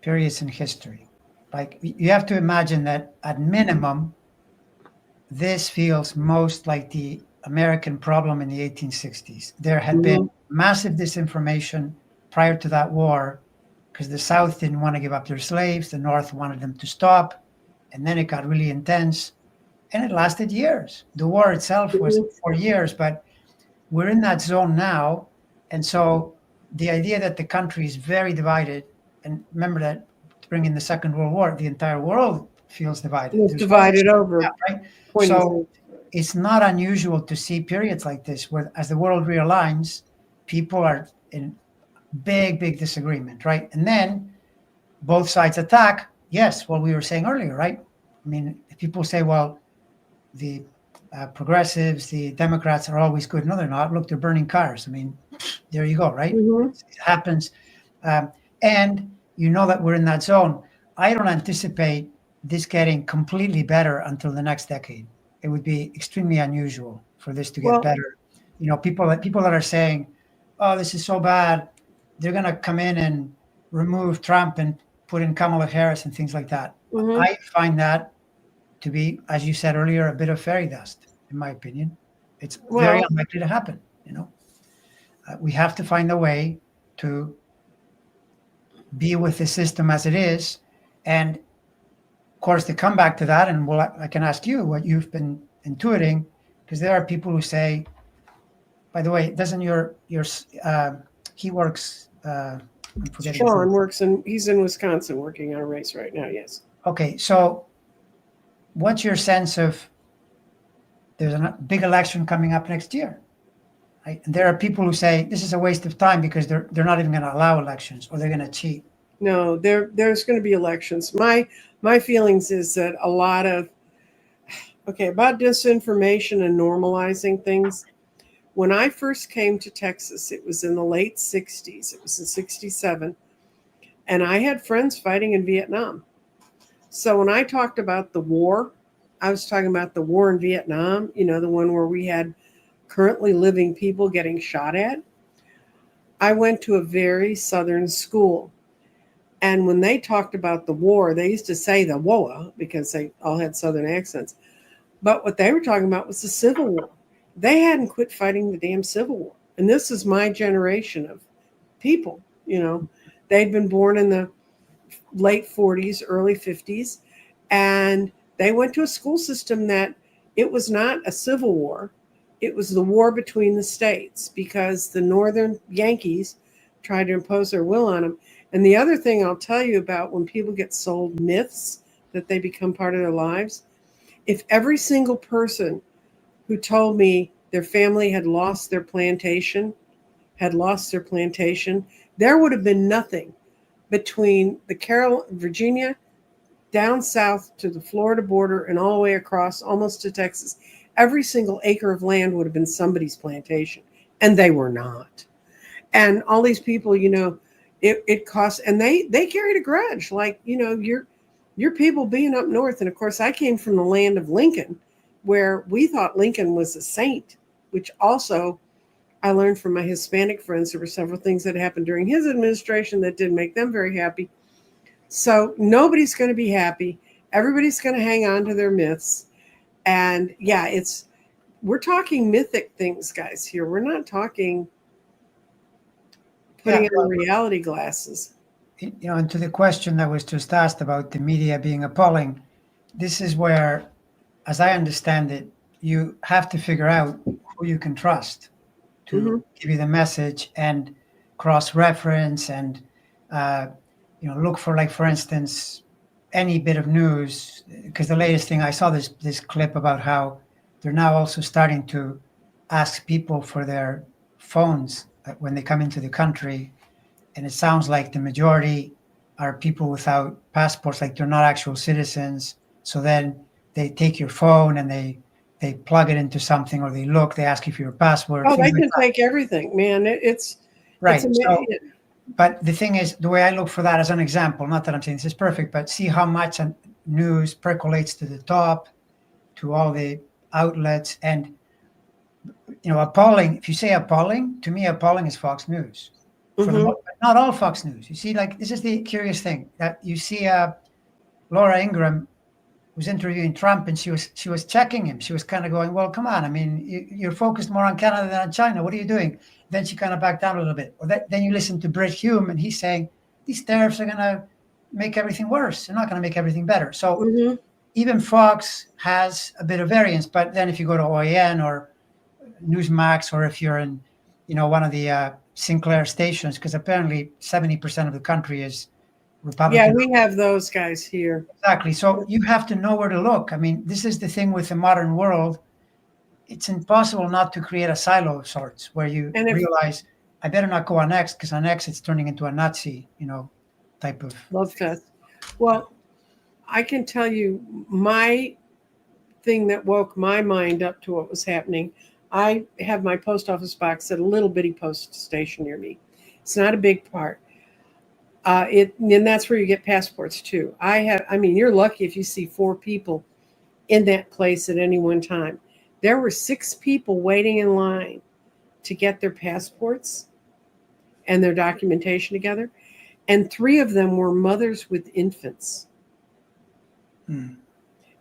periods in history, like you have to imagine that at minimum, this feels most like the American problem in the 1860s. There had been massive disinformation prior to that war because the South didn't want to give up their slaves. The North wanted them to stop. And then it got really intense. And it lasted years. The war itself was 4 years, but we're in that zone now. And so the idea that the country is very divided, and remember that during the Second World War, the entire world feels divided. It was divided over. Yeah, right? So it's not unusual to see periods like this where, as the world realigns, people are in big disagreement, right? And then both sides attack. Yes, what we were saying earlier, right? I mean, if people say, well, the progressives, the Democrats are always good. No, they're not. Look, they're burning cars. I mean, there you go, right? Mm-hmm. It happens. And you know that we're in that zone. I don't anticipate this getting completely better until the next decade. It would be extremely unusual for this to get Well, better. You know, people that are saying, "Oh, this is so bad," they're going to come in and remove Trump and put in Kamala Harris and things like that. mm-hmm. I find that to be, as you said earlier, a bit of fairy dust, in my opinion. It's very Well, unlikely to happen. You know, we have to find a way to be with the system as it is, and of course, to come back to that, and well, I can ask you what you've been intuiting, because there are people who say, by the way, doesn't your he works? I'm forgetting his Sean name. works in, he's in Wisconsin working on a race right now. Yes. Okay, so what's your sense of there's a big election coming up next year? Right? And there are people who say this is a waste of time because they're not even going to allow elections or they're going to cheat. No, there's going to be elections. My feelings is that a lot of about disinformation and normalizing things. When I first came to Texas, it was in the late 60s. It was in 67, and I had friends fighting in Vietnam. So when I talked about the war, I was talking about the war in Vietnam, the one where we had currently living people getting shot at. I went to a very southern school. And when they talked about the war, they used to say the war because they all had southern accents. But what they were talking about was the Civil War. They hadn't quit fighting the damn Civil War. And this is my generation of people, They'd been born in the late 40s, early 50s, and they went to a school system that it was not a civil war. It was the war between the states because the Northern Yankees tried to impose their will on them. And the other thing I'll tell you about when people get sold myths that they become part of their lives, if every single person who told me their family had lost their plantation, there would have been nothing between Virginia down south to the Florida border and all the way across almost to Texas. Every single acre of land would have been somebody's plantation, and they were not. And all these people, it costs, and they carried a grudge, like your people being up north. And of course, I came from the land of Lincoln, where we thought Lincoln was a saint, which also I learned from my Hispanic friends. There were several things that happened during his administration that didn't make them very happy. So nobody's going to be happy. Everybody's going to hang on to their myths. And yeah, we're talking mythic things, guys, here. We're not talking putting on reality glasses. And to the question that was just asked about the media being appalling, this is where, as I understand it, you have to figure out who you can trust to give you the message and cross-reference and look for, like, for instance, any bit of news. Because the latest thing I saw this clip about how they're now also starting to ask people for their phones when they come into the country, and it sounds like the majority are people without passports, like they're not actual citizens. So then they take your phone and they plug it into something, or they ask you for your password. Oh, they can take everything, man. It's right. It's so, but the thing is, the way I look for that as an example, not that I'm saying this is perfect, but see how much news percolates to the top, to all the outlets. And, appalling, if you say appalling, to me, appalling is Fox News. For the most, not all Fox News. You see, like, this is the curious thing that you see. Laura Ingraham was interviewing Trump, and she was checking him. She was kind of going, "Well, come on. I mean, you're focused more on Canada than on China. What are you doing?" Then she kind of backed down a little bit. Or then you listen to Brit Hume, and he's saying these tariffs are going to make everything worse. They're not going to make everything better. So even Fox has a bit of variance. But then if you go to OAN or Newsmax, or if you're in, one of the Sinclair stations, because apparently 70% of the country is Republican. Yeah, we have those guys here. Exactly. So you have to know where to look. I mean, this is the thing with the modern world. It's impossible not to create a silo of sorts where you realize, I better not go on X, because on X it's turning into a Nazi, type of love fest. Well, I can tell you my thing that woke my mind up to what was happening. I have my post office box at a little bitty post station near me. It's not a big part. And that's where you get passports too. I mean, you're lucky if you see 4 people in that place at any one time. There were 6 people waiting in line to get their passports and their documentation together, and 3 of them were mothers with infants.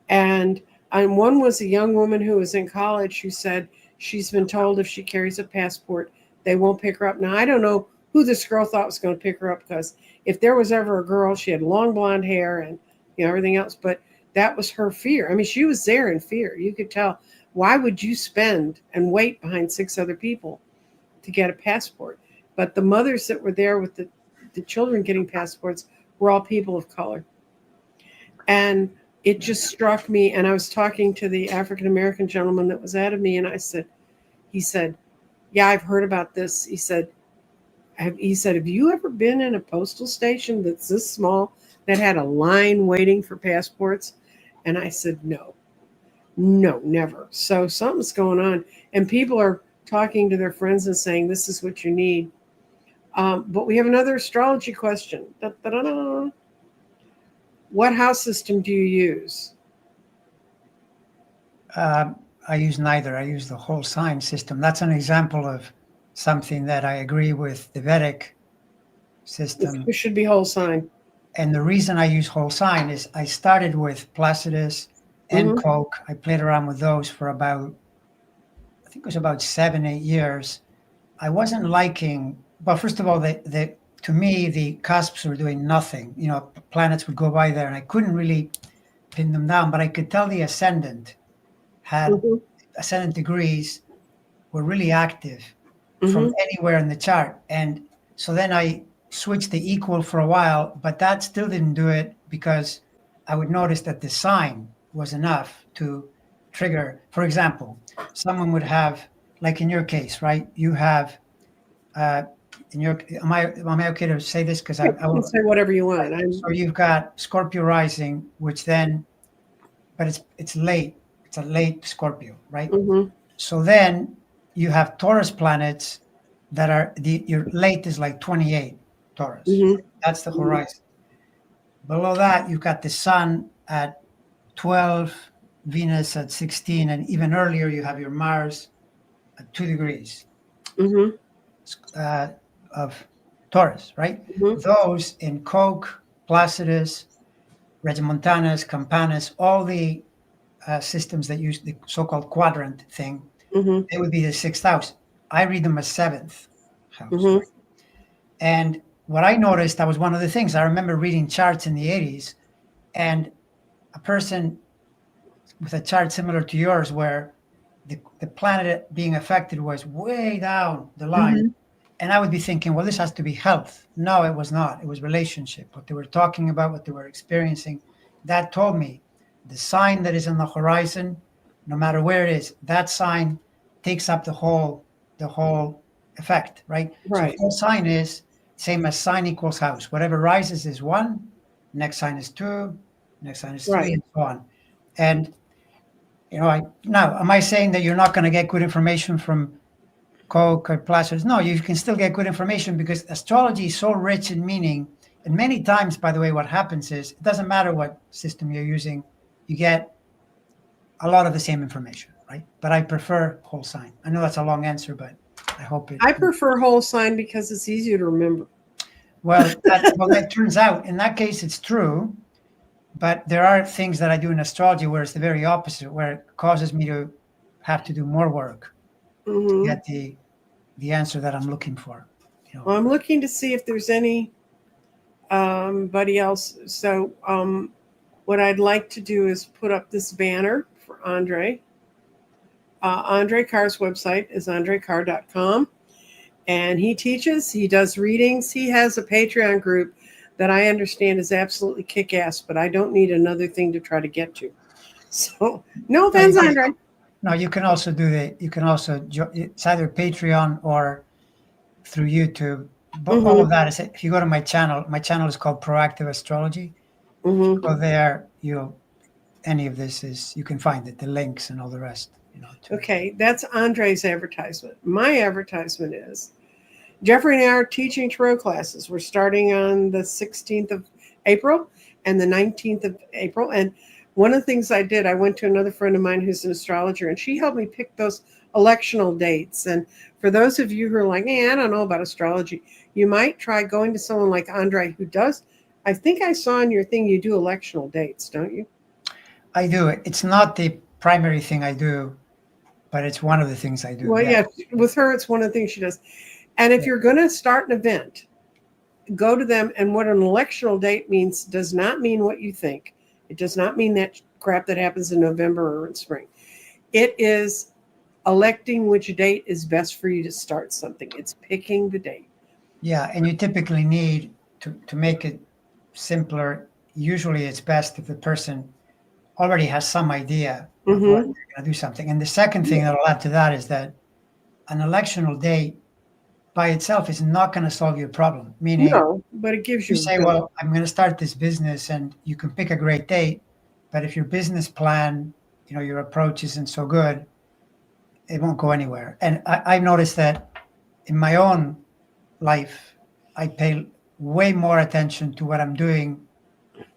And one was a young woman who was in college who said she's been told if she carries a passport, they won't pick her up. Now, I don't know who this girl thought was going to pick her up, because if there was ever a girl, she had long blonde hair and everything else, but that was her fear. I mean, she was there in fear. You could tell. Why would you spend and wait behind 6 other people to get a passport? But the mothers that were there with the children getting passports were all people of color. And it just struck me. And I was talking to the African-American gentleman that was ahead of me, and he said, yeah, I've heard about this. He said, have you ever been in a postal station that's this small that had a line waiting for passports? And I said, no, never. So something's going on. And people are talking to their friends and saying, this is what you need. But we have another astrology question. Da-da-da-da. What house system do you use? I use neither. I use the whole sign system. That's an example of something that I agree with the Vedic system. It should be whole sign. And the reason I use whole sign is I started with Placidus and Coke. I played around with those for about, I think it was about 7-8 years. I wasn't liking, well, first of all, to me, the cusps were doing nothing. Planets would go by there and I couldn't really pin them down, but I could tell the ascendant had ascendant degrees were really active from anywhere in the chart. And so then I switched the equal for a while, but that still didn't do it, because I would notice that the sign was enough to trigger. For example, someone would have, like in your case, right? You have, am I okay to say this? Because I will say whatever you want. So you've got Scorpio rising, which then, but it's late. It's a late Scorpio, right? So then you have Taurus planets that are your late is like 28 Taurus. That's the horizon. Below that, you've got the Sun at 12, Venus at 16, and even earlier you have your Mars at 2 degrees of Taurus, right? Those in Coke, Placidus, Regiomontanus, Campanus, all the systems that use the so-called quadrant thing, they would be the 6th house. I read them as 7th house. And what I noticed, that was one of the things. I remember reading charts in the 80s, and a person with a chart similar to yours, where the planet being affected was way down the line. And I would be thinking, well, this has to be health. No, it was not. It was relationship. What they were talking about, what they were experiencing, that told me the sign that is on the horizon, no matter where it is, that sign takes up the whole effect, right? So whole sign is same as sign equals house. Whatever rises is 1, next sign is 2, next sign is 3, and so on. And now, am I saying that you're not going to get good information from Coke or Placidus? No, you can still get good information, because astrology is so rich in meaning. And many times, by the way, what happens is it doesn't matter what system you're using, you get a lot of the same information, right? But I prefer whole sign. I know that's a long answer, but I hope it. I prefer whole sign because it's easier to remember. Well, that turns out in that case it's true, but there are things that I do in astrology where it's the very opposite, where it causes me to have to do more work to get the answer that I'm looking for. Well, I'm looking to see if there's any buddy else. So what I'd like to do is put up this banner for Andre. Andre Carr's website is andrecarr.com, and he does readings. He has a Patreon group that I understand is absolutely kick-ass, but I don't need another thing to try to get to. So no offense, Andre. No, you can also it's either Patreon or through YouTube. But all of that is, if you go to my channel is called Proactive Astrology. Mm-hmm. Go there, any of this is, you can find it, the links and all the rest, Okay, that's Andre's advertisement. My advertisement is Jeffrey and I are teaching tarot classes. We're starting on the 16th of April and the 19th of April. And one of the things I did, I went to another friend of mine who's an astrologer, and she helped me pick those electional dates. And for those of you who are like, I don't know about astrology, you might try going to someone like Andre who does. I think I saw in your thing you do electional dates, don't you? I do. It's not the primary thing I do, but it's one of the things I do. Well, Yeah. with her, it's one of the things she does. And if you're going to start an event, go to them. And what an electional date means does not mean what you think. It does not mean that crap that happens in November or in spring. It is electing which date is best for you to start something. It's picking the date. Yeah, and you typically need to make it simpler. Usually it's best if the person already has some idea of what they're going to do something. And the second thing that I'll add to that is that an electional date by itself is not going to solve your problem. Meaning, No, but it gives you you say, well, I'm going to start this business, and you can pick a great date, but if your business plan, your approach isn't so good, it won't go anywhere. And I've noticed that in my own life, I pay way more attention to what I'm doing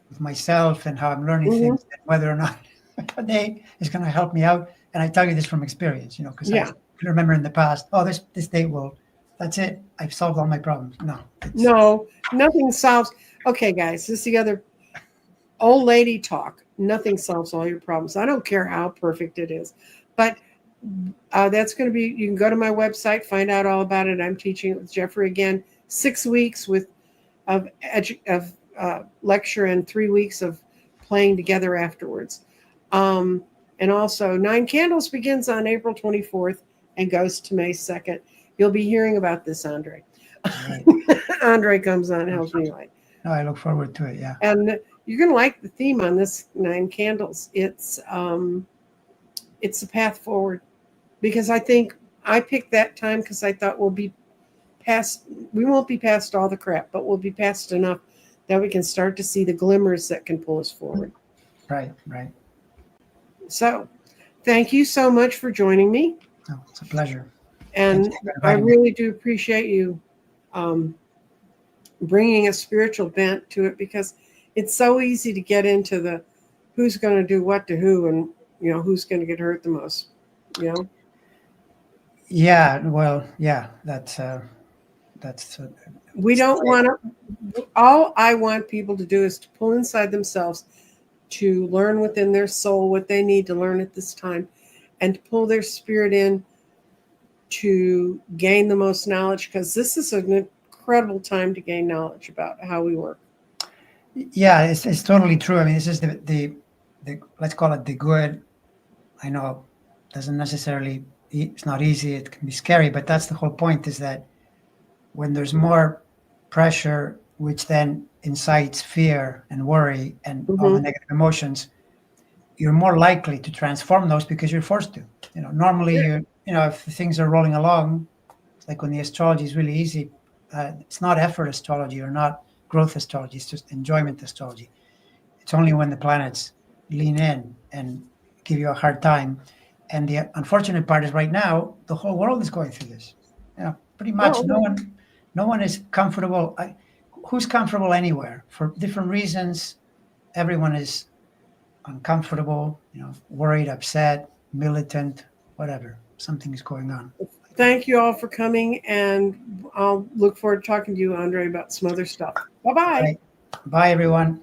with myself and how I'm learning things than whether or not a date is going to help me out. And I tell you this from experience, because I can remember in the past, this date that's it. I've solved all my problems. No, nothing solves. Okay, guys, this is the other old lady talk. Nothing solves all your problems. I don't care how perfect it is, but that's going to be, you can go to my website, find out all about it. I'm teaching it with Jeffrey again, 6 weeks of lecture and 3 weeks of playing together afterwards. And also 9 Candles begins on April 24th and goes to May 2nd. You'll be hearing about this, Andre. Right. Andre comes on and helps me write. No, I look forward to it. Yeah. And you're going to like the theme on this 9 Candles. It's the path forward, because I think I picked that time because I thought we won't be past all the crap, but we'll be past enough that we can start to see the glimmers that can pull us forward. Right. So thank you so much for joining me. Oh, it's a pleasure. And I really do appreciate you bringing a spiritual bent to it, because it's so easy to get into the who's going to do what to who, and who's going to get hurt the most. Yeah. Well, yeah. That's. We don't want to. All I want people to do is to pull inside themselves, to learn within their soul what they need to learn at this time, and to pull their spirit in to gain the most knowledge, because this is an incredible time to gain knowledge about how we work. Yeah, it's totally true. I mean, this is the let's call it the good. I know it doesn't necessarily, it's not easy. It can be scary, but that's the whole point, is that when there's more pressure, which then incites fear and worry and all the negative emotions, you're more likely to transform those because you're forced to. Normally if things are rolling along, it's like when the astrology is really easy, it's not effort astrology or not growth astrology, it's just enjoyment astrology. It's only when the planets lean in and give you a hard time. And the unfortunate part is right now, the whole world is going through this. Pretty much no one is comfortable. Who's comfortable anywhere? For different reasons, everyone is uncomfortable, worried, upset, militant, whatever. Something is going on. Thank you all for coming, and I'll look forward to talking to you, Andre, about some other stuff. Bye-bye. Right. Bye, everyone.